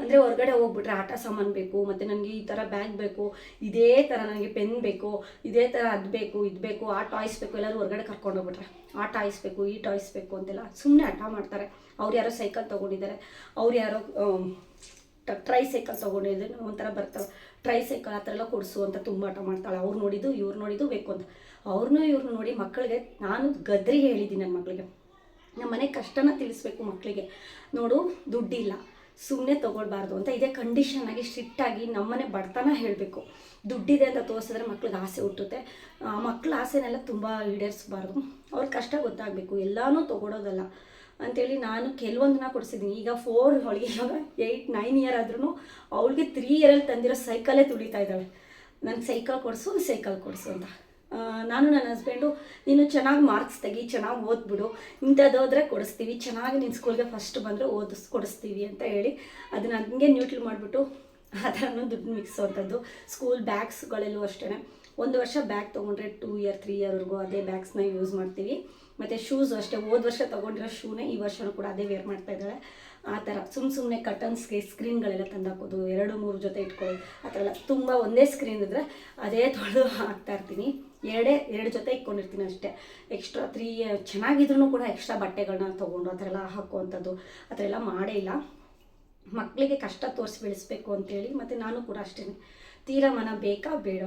ಅಂದರೆ ಹೊರಗಡೆ ಹೋಗ್ಬಿಟ್ರೆ ಆಟ ಸಾಮಾನು ಬೇಕು, ಮತ್ತು ನನಗೆ ಈ ಥರ ಬ್ಯಾಗ್ ಬೇಕು, ಇದೇ ಥರ ನನಗೆ ಪೆನ್ ಬೇಕು, ಇದೇ ಥರ ಅದು ಬೇಕು, ಇದು ಬೇಕು, ಆ ಟಾಯ್ಸ್ ಬೇಕು. ಎಲ್ಲರೂ ಹೊರಗಡೆ ಕರ್ಕೊಂಡು ಹೋಗ್ಬಿಟ್ರೆ ಆ ಟಾಯ್ಸ್ ಬೇಕು, ಈ ಟಾಯ್ಸ್ ಬೇಕು ಅಂತೆಲ್ಲ ಸುಮ್ಮನೆ ಹಠ ಮಾಡ್ತಾರೆ. ಅವ್ರು ಯಾರೋ ಸೈಕಲ್ ತೊಗೊಂಡಿದ್ದಾರೆ, ಅವ್ರು ಯಾರೋ ಟ್ರೈ ಸೈಕಲ್ ತೊಗೊಂಡಿದ್ದಾರೆ, ಒಂಥರ ಬರ್ತಾವೆ ಟ್ರೈ ಸೈಕಲ್, ಆ ಥರ ಎಲ್ಲ ಕೊಡಿಸು ಅಂತ ತುಂಬ ಹಠ ಮಾಡ್ತಾಳೆ. ಅವ್ರು ನೋಡಿದ್ದು ಇವ್ರು ನೋಡಿದ್ದು ಬೇಕು ಅಂತ. ಇವ್ರನ್ನೂ ನೋಡಿ ಮಕ್ಕಳಿಗೆ ನಾನು ಗದ್ರಿಗೆ ಹೇಳಿದ್ದೀನಿ. ನನ್ನ ಮಕ್ಕಳಿಗೆ ನಮ್ಮ ಮನೆ ಕಷ್ಟನ ತಿಳಿಸ್ಬೇಕು ಮಕ್ಕಳಿಗೆ. ನೋಡು ದುಡ್ಡಿಲ್ಲ, ಸುಮ್ಮನೆ ತೊಗೊಳ್ಬಾರ್ದು ಅಂತ ಇದೇ ಕಂಡೀಷನ್ನಾಗಿ ಸ್ಟ್ರಿಕ್ಟಾಗಿ ನಮ್ಮನೆ ಬಡತನ ಹೇಳಬೇಕು. ದುಡ್ಡಿದೆ ಅಂತ ತೋರಿಸಿದ್ರೆ ಮಕ್ಳಿಗೆ ಆಸೆ ಹುಟ್ಟುತ್ತೆ. ಮಕ್ಳ ಆಸೆನೆಲ್ಲ ತುಂಬ ಈಡೇರಿಸಬಾರ್ದು. ಅವ್ರ ಕಷ್ಟ ಗೊತ್ತಾಗಬೇಕು, ಎಲ್ಲನೂ ತೊಗೊಳೋದಲ್ಲ ಅಂಥೇಳಿ ನಾನು ಕೆಲವೊಂದನ್ನ ಕೊಡಿಸಿದ್ದೀನಿ. ಈಗ ಅವಳಿಗೆ ಇವಾಗ 8-9 ಇಯರ್ ಆದ್ರೂ ಅವಳಿಗೆ 3 ಇಯರಲ್ಲಿ ತಂದಿರೋ ಸೈಕಲೇ ತುಳಿತಾ ಇದ್ದಾಳೆ. ನನಗೆ ಸೈಕಲ್ ಕೊಡಿಸು ಅಂತ. ನಾನು ನನ್ನ ಹಸ್ಬೆಂಡು, ನೀನು ಚೆನ್ನಾಗಿ ಮಾರ್ಕ್ಸ್ ತೆಗಿ, ಚೆನ್ನಾಗಿ ಓದ್ಬಿಡು, ಇಂಥದ್ದೋದ್ರೆ ಕೊಡಿಸ್ತೀವಿ, ಚೆನ್ನಾಗಿ ನಿನ್ನ ಸ್ಕೂಲ್ಗೆ ಫಸ್ಟ್ ಬಂದರೆ ಕೊಡಿಸ್ತೀವಿ ಅಂತ ಹೇಳಿ ಅದನ್ನು ಹಂಗೆ ನ್ಯೂಟ್ರಲ್ ಮಾಡಿಬಿಟ್ಟು ಆ ಥರನೂ ದುಡ್ಡು ಮಿಕ್ಸೋವಂಥದ್ದು. ಸ್ಕೂಲ್ ಬ್ಯಾಗ್ಸ್ಗಳೆಲ್ಲೂ ಅಷ್ಟೇ. 1 ವರ್ಷ ಬ್ಯಾಗ್ ತೊಗೊಂಡ್ರೆ 2 ಇಯರ್ 3 ಇಯರ್ವರೆಗೂ ಅದೇ ಬ್ಯಾಗ್ಸ್ನ ಯೂಸ್ ಮಾಡ್ತೀವಿ. ಮತ್ತು ಶೂಸು ಅಷ್ಟೇ, ಹೋದ ವರ್ಷ ತೊಗೊಂಡಿರೋ ಶೂನೇ ಈ ವರ್ಷವೂ ಕೂಡ ಅದೇ ವೇರ್ ಮಾಡ್ತಾ ಇದ್ದಾಳೆ. ಆ ಥರ ಸುಮ್ಮನೆ ಕಟನ್ಸ್ಗೆ ಸ್ಕ್ರೀನ್ಗಳೆಲ್ಲ ತಂದಾಕೋದು, 2-3 ಜೊತೆ ಇಟ್ಕೊಳ್ಳೋದು, ಆ ಥರ ಎಲ್ಲ. ತುಂಬ ಒಂದೇ ಸ್ಕ್ರೀನ್ ಇದ್ದರೆ ಅದೇ ತೊಳೆದು ಹಾಕ್ತಾಯಿರ್ತೀನಿ. 2 ಜೊತೆ ಇಟ್ಕೊಂಡಿರ್ತೀನಿ ಅಷ್ಟೇ. ಎಕ್ಸ್ಟ್ರಾ 3 ಚೆನ್ನಾಗಿದ್ರೂ ಕೂಡ ಎಕ್ಸ್ಟ್ರಾ ಬಟ್ಟೆಗಳನ್ನ ತೊಗೊಂಡು ಆ ಥರ ಎಲ್ಲ ಹಾಕುವಂಥದ್ದು ಆ ಥರ ಎಲ್ಲ ಮಾಡೇ ಇಲ್ಲ. ಮಕ್ಕಳಿಗೆ ಕಷ್ಟ ತೋರಿಸಿ ಬೆಳೆಸ್ಬೇಕು ಅಂತೇಳಿ. ಮತ್ತು ನಾನು ಕೂಡ ಅಷ್ಟೇ, ತೀರಾ ಮನ ಬೇಕಾ ಬೇಡ,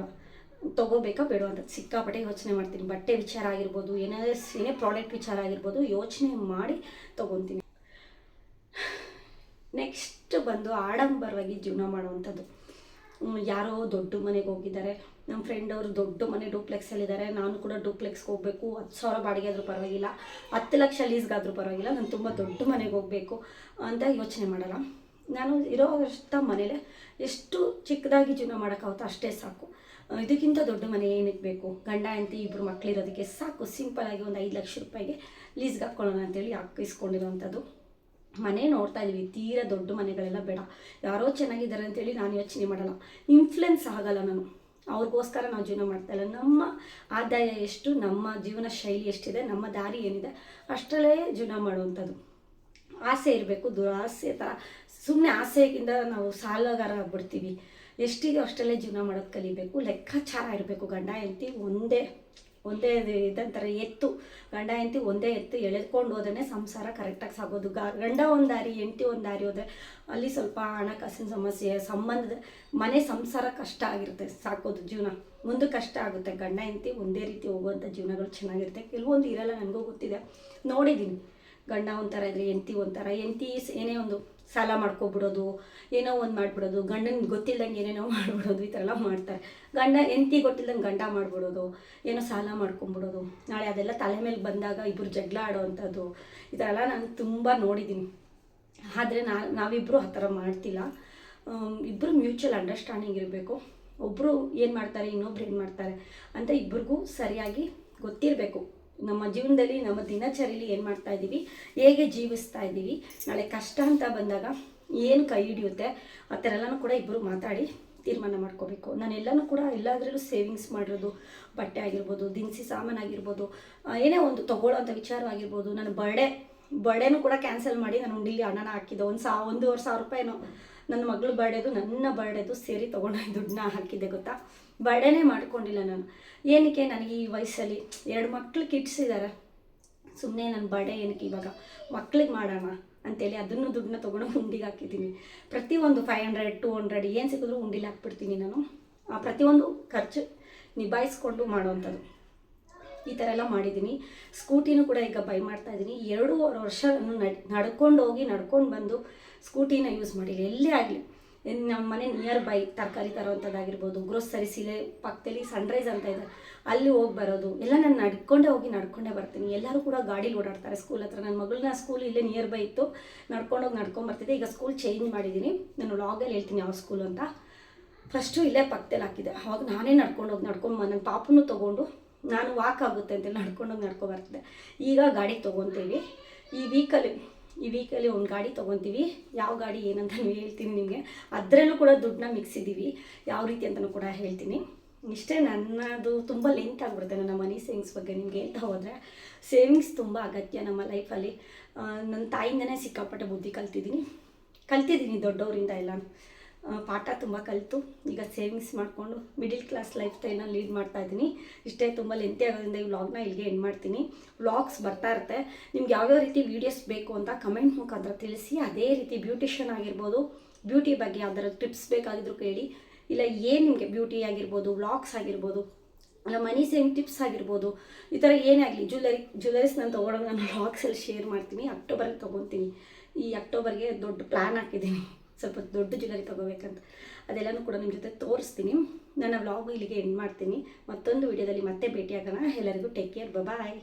ತೊಗೋಬೇಕಾ ಬೇಡ ಅಂತ ಸಿಕ್ಕಾಪಟ್ಟೆ ಯೋಚನೆ ಮಾಡ್ತೀನಿ. ಬಟ್ಟೆ ವಿಚಾರ ಆಗಿರ್ಬೋದು, ಏನೇ ಪ್ರಾಡಕ್ಟ್ ವಿಚಾರ ಆಗಿರ್ಬೋದು, ಯೋಚನೆ ಮಾಡಿ ತೊಗೊತೀನಿ. ನೆಕ್ಸ್ಟ್ ಬಂದು ಆಡಂಬರವಾಗಿ ಜೀವನ ಮಾಡುವಂಥದ್ದು. ಯಾರೋ ದೊಡ್ಡ ಮನೆಗೆ ಹೋಗಿದ್ದಾರೆ, ನಮ್ಮ ಫ್ರೆಂಡ್ ಅವರು ದೊಡ್ಡ ಮನೆ ಡೂಪ್ಲೆಕ್ಸಲ್ಲಿದ್ದಾರೆ. ನಾನು ಕೂಡ ಡೂಪ್ಲೆಕ್ಸ್ಗೆ ಹೋಗಬೇಕು, 10,000 ಬಾಡಿಗೆ ಆದರೂ ಪರವಾಗಿಲ್ಲ, 10 ಲಕ್ಷ ಲೀಸ್ಗಾದರೂ ಪರವಾಗಿಲ್ಲ, ನಾನು ತುಂಬ ದೊಡ್ಡ ಮನೆಗೆ ಹೋಗಬೇಕು ಅಂತ ಯೋಚನೆ ಮಾಡಲ್ಲ. ನಾನು ಇರೋ ಮನೇಲೆ ಎಷ್ಟು ಚಿಕ್ಕದಾಗಿ ಜೀವನ ಮಾಡೋಕ್ಕಾಗುತ್ತೋ ಅಷ್ಟೇ ಸಾಕು. ಇದಕ್ಕಿಂತ ದೊಡ್ಡ ಮನೆ ಏನಕ್ಕೆ ಬೇಕು? ಗಂಡ ಹೆಂಡತಿ 2 ಮಕ್ಕಳಿರೋದಕ್ಕೆ ಸಾಕು. ಸಿಂಪಲಾಗಿ ಒಂದು 5 ಲಕ್ಷ ರೂಪಾಯಿಗೆ ಲೀಸ್ಗೆ ಹಾಕ್ಕೊಳ್ಳೋಣ ಅಂತೇಳಿ ಇಸ್ಕೊಂಡಿರೋವಂಥದ್ದು ಮನೆ ನೋಡ್ತಾ ಇದ್ದೀವಿ. ತೀರಾ ದೊಡ್ಡ ಮನೆಗಳೆಲ್ಲ ಬೇಡ. ಯಾರೋ ಚೆನ್ನಾಗಿದ್ದಾರೆ ಅಂತೇಳಿ ನಾನು ಯೋಚನೆ ಮಾಡಲ್ಲ, ಇನ್ಫ್ಲುಯೆನ್ಸ್ ಆಗಲ್ಲ ನಾನು. ಅವ್ರಿಗೋಸ್ಕರ ನಾವು ಜೀವನ ಮಾಡ್ತಾಯಿಲ್ಲ. ನಮ್ಮ ಆದಾಯ ಎಷ್ಟು, ನಮ್ಮ ಜೀವನ ಶೈಲಿ ಎಷ್ಟಿದೆ, ನಮ್ಮ ದಾರಿ ಏನಿದೆ ಅಷ್ಟರಲ್ಲೇ ಜೀವನ ಮಾಡುವಂಥದ್ದು. ಆಸೆ ಇರಬೇಕು, ದುರಾಸೆ ಥರ ಸುಮ್ಮನೆ ಆಸೆಗಿಂತ ನಾವು ಸಾಲಗಾರ ಆಗ್ಬಿಡ್ತೀವಿ. ಎಷ್ಟಿದೆ ಅಷ್ಟರಲ್ಲೇ ಜೀವನ ಮಾಡೋದು ಕಲಿಬೇಕು. ಲೆಕ್ಕಾಚಾರ ಇರಬೇಕು. ಗಂಡ ಹೆಂಡತಿ ಒಂದೇ ಇದಂತಾರೆ ಎತ್ತು, ಗಂಡ ಹೆಂಡತಿ ಒಂದೇ ಎತ್ತು ಎಳೆದುಕೊಂಡು ಹೋದ್ರೆ ಸಂಸಾರ ಕರೆಕ್ಟಾಗಿ ಸಾಗೋದು. ಗಂಡ ಒಂದು ದಾರಿ, ಹೆಂಡತಿ ಒಂದು ದಾರಿ ಹೋದರೆ ಅಲ್ಲಿ ಸ್ವಲ್ಪ ಹಣಕಾಸಿನ ಸಮಸ್ಯೆ, ಮನೆ ಸಂಸಾರ ಕಷ್ಟ ಆಗಿರುತ್ತೆ ಸಾಕೋದು. ಜೀವನ ಮುಂದೆ ಕಷ್ಟ ಆಗುತ್ತೆ. ಗಂಡ ಹೆಂಡತಿ ಒಂದೇ ರೀತಿ ಹೋಗುವಂಥ ಜೀವನಗಳು ಚೆನ್ನಾಗಿರುತ್ತೆ. ಕೆಲವೊಂದು ಇರಲ್ಲ, ನನಗೂ ಗೊತ್ತಿದೆ, ನೋಡಿದ್ದೀನಿ. ಗಂಡ ಒಂಥರ ಇದ್ರೆ ಹೆಂಡತಿ ಒಂಥರ. ಹೆಂಡತಿ ಏನೇ ಒಂದು ಸಾಲ ಮಾಡ್ಕೊಬಿಡೋದು, ಏನೋ ಒಂದು ಮಾಡಿಬಿಡೋದು, ಗಂಡನಿಗೆ ಗೊತ್ತಿಲ್ಲದಂಗೆ ಏನೇನೋ ಮಾಡಿಬಿಡೋದು, ಈ ಥರ ಎಲ್ಲ ಮಾಡ್ತಾರೆ. ಹೆಂಡತಿ ಗೊತ್ತಿಲ್ಲದಂಗೆ ಗಂಡ ಮಾಡಿಬಿಡೋದು, ಏನೋ ಸಾಲ ಮಾಡ್ಕೊಂಬಿಡೋದು. ನಾಳೆ ಅದೆಲ್ಲ ತಲೆ ಮೇಲೆ ಬಂದಾಗ ಇಬ್ಬರು ಜಗಳ ಆಡೋವಂಥದ್ದು, ಈ ಥರ ಎಲ್ಲ ನಾನು ತುಂಬ ನೋಡಿದ್ದೀನಿ. ಆದರೆ ನಾವಿಬ್ಬರು ಆ ಥರ ಮಾಡ್ತಿಲ್ಲ. ಇಬ್ಬರು ಮ್ಯೂಚುವಲ್ ಅಂಡರ್ಸ್ಟ್ಯಾಂಡಿಂಗ್ ಇರಬೇಕು. ಒಬ್ಬರು ಏನು ಮಾಡ್ತಾರೆ, ಇನ್ನೊಬ್ರು ಏನು ಮಾಡ್ತಾರೆ ಅಂತ ಇಬ್ಬರಿಗೂ ಸರಿಯಾಗಿ ಗೊತ್ತಿರಬೇಕು. ನಮ್ಮ ಜೀವನದಲ್ಲಿ ನಮ್ಮ ದಿನಚರಿಯಲ್ಲಿ ಏನು ಮಾಡ್ತಾ ಇದ್ದೀವಿ, ಹೇಗೆ ಜೀವಿಸ್ತಾ ಇದ್ದೀವಿ, ನಾಳೆ ಕಷ್ಟ ಅಂತ ಬಂದಾಗ ಏನು ಕೈ ಹಿಡಿಯುತ್ತೆ ಆ ಥರ ಎಲ್ಲನೂ ಕೂಡ ಇಬ್ಬರು ಮಾತಾಡಿ ತೀರ್ಮಾನ ಮಾಡ್ಕೋಬೇಕು. ನಾನೆಲ್ಲನೂ ಕೂಡ ಎಲ್ಲದರಲ್ಲೂ ಸೇವಿಂಗ್ಸ್ ಮಾಡಿರೋದು, ಬಟ್ಟೆ ಆಗಿರ್ಬೋದು, ದಿನಸಿ ಸಾಮಾನು ಆಗಿರ್ಬೋದು, ಏನೇ ಒಂದು ತೊಗೊಳ್ಳೋಂಥ ವಿಚಾರವಾಗಿರ್ಬೋದು. ನಾನು ಬರ್ಡೇನೂ ಕೂಡ ಕ್ಯಾನ್ಸಲ್ ಮಾಡಿ ನಾನು ಉಂಡಿಲಿ ಹಣನ ಹಾಕಿದ್ದೆ. 1,500 ರೂಪಾಯಿನೋ ನನ್ನ ಮಗಳು ನನ್ನ ಬರ್ಡೇದು ಸೇರಿ ತೊಗೊಂಡು ದುಡ್ಡನ್ನ ಹಾಕಿದ್ದೆ ಗೊತ್ತಾ. ಬರ್ಡೇನೇ ಮಾಡ್ಕೊಂಡಿಲ್ಲ ನಾನು. ಏನಕ್ಕೆ, ನನಗೆ ಈ ವಯಸ್ಸಲ್ಲಿ 2 ಮಕ್ಳು ಕಿಡ್ಸ್ ಇದ್ದಾರೆ, ಸುಮ್ಮನೆ ನನ್ನ ಬರ್ಡೇ ಏನಕ್ಕೆ ಇವಾಗ ಮಕ್ಳಿಗೆ ಮಾಡೋಣ ಅಂತೇಳಿ ಅದನ್ನು ದುಡ್ಡನ್ನ ತೊಗೊಂಡು ಉಂಡಿಗೆ ಹಾಕಿದ್ದೀನಿ. ಪ್ರತಿಯೊಂದು 500 200 ಏನು ಸಿಕ್ಕಿದ್ರು ಉಂಡಿಲಿ ಹಾಕ್ಬಿಡ್ತೀನಿ ನಾನು. ಪ್ರತಿಯೊಂದು ಖರ್ಚು ನಿಭಾಯಿಸ್ಕೊಂಡು ಮಾಡೋವಂಥದ್ದು ಈ ಥರ ಎಲ್ಲ ಮಾಡಿದ್ದೀನಿ. ಸ್ಕೂಟಿನೂ ಕೂಡ ಈಗ ಬೈ ಮಾಡ್ತಾಯಿದ್ದೀನಿ. 2.5 ವರ್ಷ ನಾನು ನಡ್ಕೊಂಡು ಹೋಗಿ ನಡ್ಕೊಂಡು ಬಂದು ಸ್ಕೂಟಿನ ಯೂಸ್ ಮಾಡಿಲ್ಲ. ಎಲ್ಲೇ ಆಗಲಿ, ನಮ್ಮ ಮನೆ ನಿಯರ್ ಬೈ ತರಕಾರಿ ತರೋವಂಥದ್ದಾಗಿರ್ಬೋದು, ಗ್ರೋಸರೀಸ್ ಇಲ್ಲೇ ಪಕ್ಕದಲ್ಲಿ ಸನ್ರೈಸ್ ಅಂತ ಇದೆ, ಅಲ್ಲಿ ಹೋಗಿ ಬರೋದು ಎಲ್ಲ ನಾನು ನಡ್ಕೊಂಡೇ ಬರ್ತೀನಿ. ಎಲ್ಲರೂ ಕೂಡ ಗಾಡೀಲಿ ಓಡಾಡ್ತಾರೆ ಸ್ಕೂಲ್ ಹತ್ರ. ನನ್ನ ಮಗಳನ್ನ ಸ್ಕೂಲ್ ಇಲ್ಲೇ ನಿಯರ್ ಬೈ ಇತ್ತು, ನಡ್ಕೊಂಬರ್ತಿದ್ದೆ. ಈಗ ಸ್ಕೂಲ್ ಚೇಂಜ್ ಮಾಡಿದ್ದೀನಿ. ನಾನು ವ್ಲಾಗಲ್ಲಿ ಹೇಳ್ತೀನಿ ಯಾವ ಸ್ಕೂಲು ಅಂತ. ಫಸ್ಟು ಇಲ್ಲೇ ಪಕ್ಕದಲ್ಲಿ ಹಾಕಿದ್ದೆ, ಅವಾಗ ನಾನೇ ನಡ್ಕೊಂಡು ನನ್ನ ಪಾಪನೂ ತೊಗೊಂಡು ನಾನು ವಾಕ್ ಆಗುತ್ತೆ ಅಂತೇಳಿ ನಡ್ಕೊಬರ್ತಿದ್ದೆ. ಈಗ ಗಾಡಿ ತೊಗೊತೀವಿ. ಈ ವೀಕಲ್ಲಿ ಒಂದು ಗಾಡಿ ತೊಗೊತೀವಿ. ಯಾವ ಗಾಡಿ ಏನಂತ ಹೇಳ್ತೀನಿ ನಿಮಗೆ. ಅದರಲ್ಲೂ ಕೂಡ ದುಡ್ಡನ್ನ ಮಿಕ್ಸಿದ್ದೀವಿ, ಯಾವ ರೀತಿ ಅಂತಲೂ ಕೂಡ ಹೇಳ್ತೀನಿ. ಇಷ್ಟೇ. ನನ್ನದು ತುಂಬ ಲೆಂತ್ ಆಗಿಬಿಡುತ್ತೆ ನನ್ನ ಮನಿ ಸೇವಿಂಗ್ಸ್ ಬಗ್ಗೆ ನಿಮಗೆ ಹೇಳ್ತಾ ಹೋದರೆ. ಸೇವಿಂಗ್ಸ್ ತುಂಬ ಅಗತ್ಯ ನಮ್ಮ ಲೈಫಲ್ಲಿ. ನನ್ನ ತಾಯಿಂದನೇ ಸಿಕ್ಕಾಪಟ್ಟೆ ಬುದ್ಧಿ ಕಲ್ತಿದ್ದೀನಿ ದೊಡ್ಡವರಿಂದ ಎಲ್ಲ ಪಾಠ ತುಂಬ ಕಲಿತು ಈಗ ಸೇವಿಂಗ್ಸ್ ಮಾಡಿಕೊಂಡು ಮಿಡಿಲ್ ಕ್ಲಾಸ್ ಲೈಫ್ ಸ್ಟೈಲ್ನ ಲೀಡ್ ಮಾಡ್ತಾಯಿದ್ದೀನಿ. ಇಷ್ಟೇ. ತುಂಬ ಲೆಂತಿ ಆಗೋದ್ರಿಂದ ಈ ವ್ಲಾಗ್ನ ಇಲ್ಲಿಗೆ ಎಂಡ್ ಮಾಡ್ತೀನಿ. ವ್ಲಾಗ್ಸ್ ಬರ್ತಾ ಇರುತ್ತೆ. ನಿಮ್ಗೆ ಯಾವ್ಯಾವ ರೀತಿ ವೀಡಿಯೋಸ್ ಬೇಕು ಅಂತ ಕಮೆಂಟ್ ಮುಖಾಂತರ ತಿಳಿಸಿ. ಅದೇ ರೀತಿ ಬ್ಯೂಟಿಷಿಯನ್ ಆಗಿರ್ಬೋದು, ಬ್ಯೂಟಿ ಬಗ್ಗೆ ಯಾವ್ದಾರು ಟಿಪ್ಸ್ ಬೇಕಾಗಿದ್ರು ಕೇಳಿ. ಇಲ್ಲ ಏನು ನಿಮಗೆ ಬ್ಯೂಟಿ ಆಗಿರ್ಬೋದು, ವ್ಲಾಗ್ಸ್ ಆಗಿರ್ಬೋದು, ಅಲ್ಲ ಮನಿ ಸೇವಿಂಗ್ ಟಿಪ್ಸ್ ಆಗಿರ್ಬೋದು, ಈ ಥರ ಏನೇ ಆಗಲಿ, ಜ್ಯುವೆಲರೀಸ್ ನಾನು ತೊಗೊಳೋದು ನಾನು ವ್ಲಾಗ್ಸಲ್ಲಿ ಶೇರ್ ಮಾಡ್ತೀನಿ. ಅಕ್ಟೋಬರ್ಗೆ ತೊಗೊತೀನಿ. ಈ ಅಕ್ಟೋಬರ್ಗೆ ದೊಡ್ಡ ಪ್ಲ್ಯಾನ್ ಹಾಕಿದ್ದೀನಿ, ಸ್ವಲ್ಪ ದೊಡ್ಡ ಜ್ಯುವೆಲರಿ ತೊಗೋಬೇಕಂತ. ಅದೆಲ್ಲನೂ ಕೂಡ ನಿಮ್ಮ ಜೊತೆ ತೋರಿಸ್ತೀನಿ. ನನ್ನ ವ್ಲಾಗು ಇಲ್ಲಿಗೆ ಎಂಡ್ ಮಾಡ್ತೀನಿ. ಮತ್ತೊಂದು ವಿಡಿಯೋದಲ್ಲಿ ಮತ್ತೆ ಭೇಟಿಯಾಗೋಣ. ಎಲ್ಲರಿಗೂ ಟೇಕ್ ಕೇರ್, ಬಾಯ್.